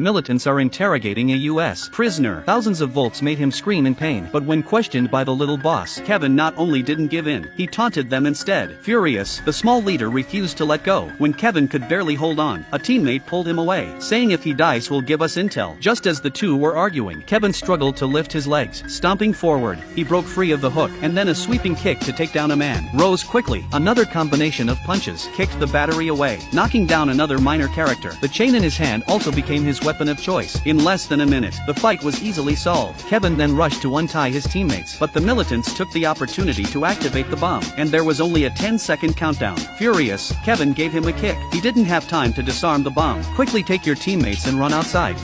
Militants are interrogating a U.S. prisoner. Thousands of volts made him scream in pain, but when questioned by the little boss, Kevin not only didn't give in, he taunted them instead. Furious, the small leader refused to let go. When Kevin could barely hold on, a teammate pulled him away, saying if he dies he'll give us intel. Just as the two were arguing, Kevin struggled to lift his legs. Stomping forward, he broke free of the hook, and then a sweeping kick to take down a man. Rose quickly. Another combination of punches kicked the battery away, knocking down another minor character. The chain in his hand also became his weapon of choice. In less than a minute, the fight was easily solved. Kevin then rushed to untie his teammates, but the militants took the opportunity to activate the bomb, and there was only a 10-second countdown. Furious, Kevin gave him a kick. He didn't have time to disarm the bomb. Quickly take your teammates and run outside.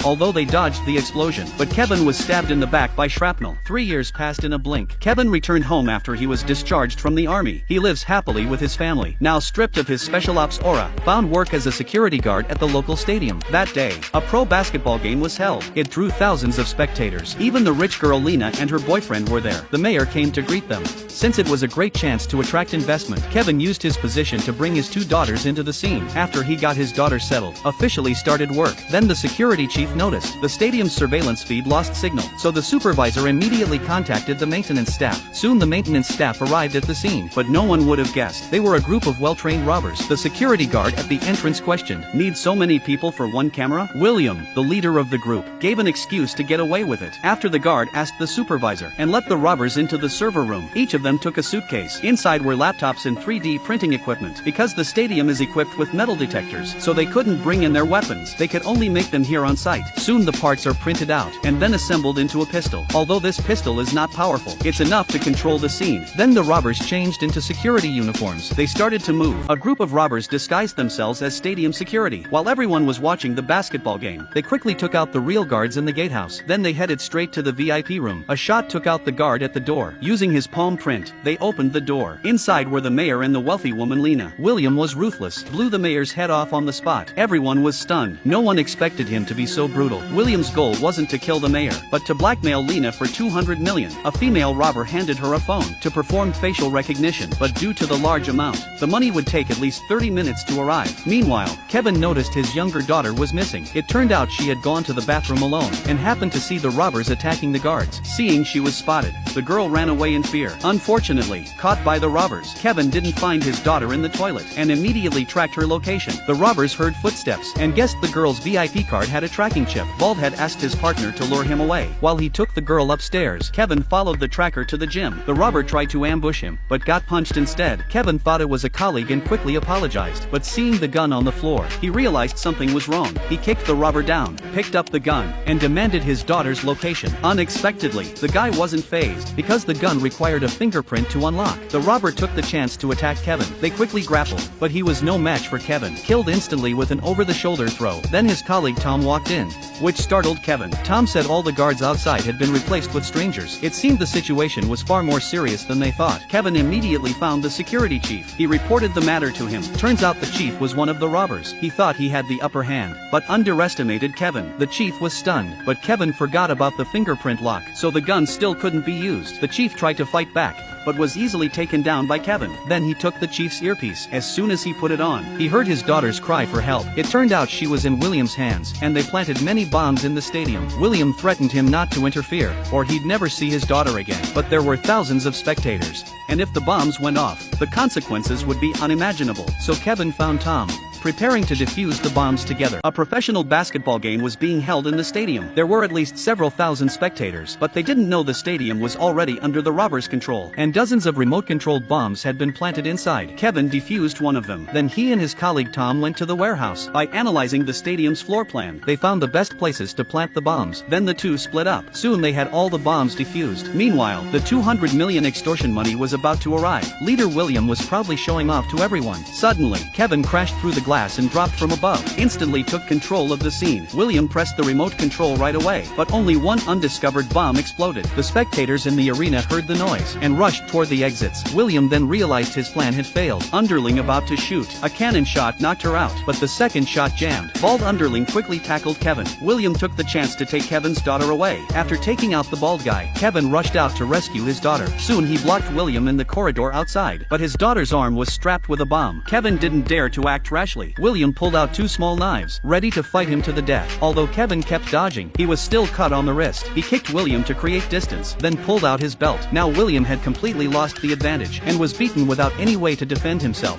Although they dodged the explosion, but Kevin was stabbed in the back by shrapnel. 3 years passed in a blink. Kevin returned home after he was discharged from the army. He lives happily with his family, now stripped of his special ops aura. Found work as a security guard at the local stadium. That day, a pro basketball game was held. It drew thousands of spectators. Even the rich girl Lena and her boyfriend were there. The mayor came to greet them. Since it was a great chance to attract investment, Kevin used his position to bring his two daughters into the scene. After he got his daughters settled, officially started work. Then the security chief noticed the stadium's surveillance feed lost signal, so the supervisor immediately contacted the maintenance staff. Soon the maintenance staff arrived at the scene, but no one would have guessed. They were a group of well-trained robbers. The security guard at the entrance questioned, "Need so many people for one camera?" William, the leader of the group, gave an excuse to get away with it. After the guard asked the supervisor and let the robbers into the server room, each of them took a suitcase. Inside were laptops and 3D printing equipment. Because the stadium is equipped with metal detectors, so they couldn't bring in their weapons. They could only make them here on site. Soon the parts are printed out and then assembled into a pistol. Although this pistol is not powerful, it's enough to control the scene. Then the robbers changed into security uniforms. They started to move. A group of robbers disguised themselves as stadium security. While everyone was watching the basketball game, they quickly took out the real guards in the gatehouse. Then they headed straight to the VIP room. A shot took out the guard at the door. Using his palm print, they opened the door. Inside were the mayor and the wealthy woman Lena. William was ruthless, blew the mayor's head off on the spot. Everyone was stunned. No one expected him to be so brutal. William's goal wasn't to kill the mayor, but to blackmail Lena for $200 million. A female robber handed her a phone to perform facial recognition, but due to the large amount, the money would take at least 30 minutes to arrive. Meanwhile, Kevin noticed his younger daughter was missing. It turned out she had gone to the bathroom alone and happened to see the robbers attacking the guards. Seeing she was spotted, the girl ran away in fear. Unfortunately, caught by the robbers, Kevin didn't find his daughter in the toilet and immediately tracked her location. The robbers heard footsteps and guessed the girl's VIP card had a tracking chip. Bald had asked his partner to lure him away. While he took the girl upstairs, Kevin followed the tracker to the gym. The robber tried to ambush him, but got punched instead. Kevin thought it was a colleague and quickly apologized, but seeing the gun on the floor, he realized something was wrong. He kicked the robber down, picked up the gun, and demanded his daughter's location. Unexpectedly, the guy wasn't fazed, because the gun required a fingerprint to unlock. The robber took the chance to attack Kevin. They quickly grappled, but he was no match for Kevin, killed instantly with an over-the-shoulder throw. Then his colleague Tom walked in, which startled Kevin. Tom said all the guards outside had been replaced with strangers. It seemed the situation was far more serious than they thought. Kevin immediately found the security chief. He reported the matter to him. Turns out the chief was one of the robbers. He thought he had the upper hand, but underestimated Kevin. The chief was stunned, but Kevin forgot about the fingerprint lock, so the gun still couldn't be used. The chief tried to fight back, but was easily taken down by Kevin. Then he took the chief's earpiece. As soon as he put it on, he heard his daughter's cry for help. It turned out she was in William's hands, and they planted many bombs in the stadium. William threatened him not to interfere, or he'd never see his daughter again. But there were thousands of spectators, and if the bombs went off, the consequences would be unimaginable. So Kevin found Tom, preparing to defuse the bombs together. A professional basketball game was being held in the stadium. There were at least several thousand spectators, but they didn't know the stadium was already under the robbers' control, and dozens of remote-controlled bombs had been planted inside. Kevin defused one of them. Then he and his colleague Tom went to the warehouse. By analyzing the stadium's floor plan, they found the best places to plant the bombs. Then the two split up. Soon they had all the bombs defused. Meanwhile, the $200 million extortion money was about to arrive. Leader William was proudly showing off to everyone. Suddenly, Kevin crashed through the glass and dropped from above. Instantly took control of the scene. William pressed the remote control right away, but only one undiscovered bomb exploded. The spectators in the arena heard the noise and rushed toward the exits. William then realized his plan had failed. Underling about to shoot. A cannon shot knocked her out, but the second shot jammed. Bald Underling quickly tackled Kevin. William took the chance to take Kevin's daughter away. After taking out the bald guy, Kevin rushed out to rescue his daughter. Soon he blocked William in the corridor outside, but his daughter's arm was strapped with a bomb. Kevin didn't dare to act rashly. William pulled out two small knives, ready to fight him to the death. Although Kevin kept dodging, he was still cut on the wrist. He kicked William to create distance, then pulled out his belt. Now William had completely lost the advantage, and was beaten without any way to defend himself.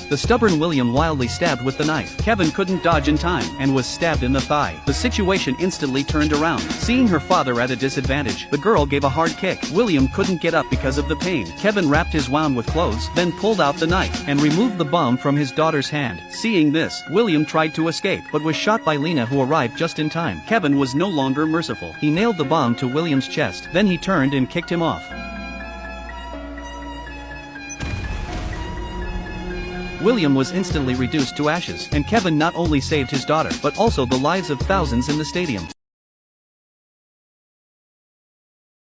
The stubborn William wildly stabbed with the knife. Kevin couldn't dodge in time, and was stabbed in the thigh. The situation instantly turned around. Seeing her father at a disadvantage, the girl gave a hard kick. William couldn't get up because of the pain. Kevin wrapped his wound with clothes, then pulled out the knife, and removed the bomb from his daughter's hand. Seeing this, William tried to escape, but was shot by Lena, who arrived just in time. Kevin was no longer merciful. He nailed the bomb to William's chest, then he turned and kicked him off. William was instantly reduced to ashes, and Kevin not only saved his daughter, but also the lives of thousands in the stadium.